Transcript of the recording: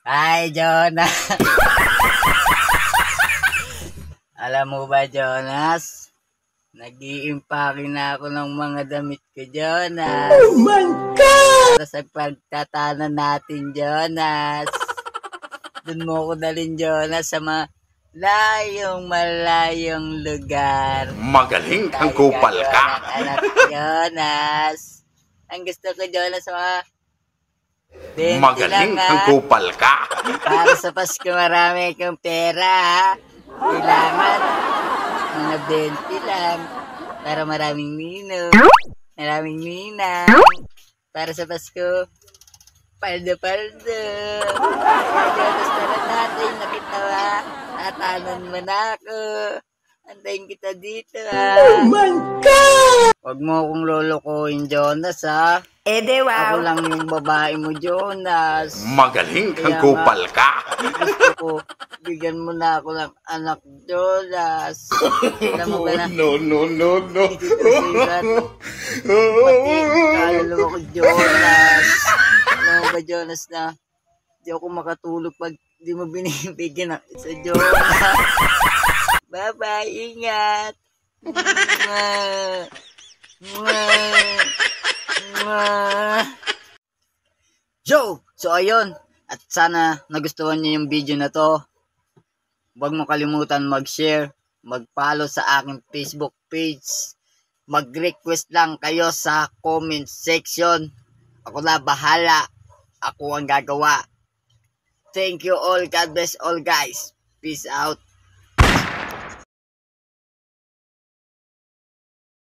Hi, Jonas. Alam mo ba, Jonas? Nag-iimpake na ako ng mga damit ko, Jonas. Oh my God! Para sa pagtatanan natin, Jonas. Doon mo ko dalhin, Jonas, sa mga malayong lugar. Magaling kang kupal ka. Anak, Jonas. Ang gusto ko, Jonas, sa mga magaling kang kupal ka. Para sa Pasko, marami kang pera, ha? Kailangan mga 20 lang para maraming ninong, maraming ninang. Para sa Pasko, paldo-paldo. Jonas, tara natin, nakita ba? Tatanan mo na ako. Antayin kita dito, ha? Oh my God! Huwag mo akong lolokohin, Jonas, ha? Wow. Ako lang yung babae mo, Jonas. Magaling kang kupal ka. Gusto ko, bigyan mo na ako ng anak, Jonas. Alam mo ba na? No. Pati, kaluluwa ko, Jonas. Alam mo ba, Jonas, na di ako makatulog pag di mo binibigyan ng isa, Jonas. Bye-bye, ingat. So ayun, at sana nagustuhan niyo yung video na to. Huwag mo kalimutan mag-share, mag-follow sa aking Facebook page. Mag-request lang kayo sa comment section. Ako na bahala. Ako ang gagawa. Thank you all. God bless all, guys. Peace out.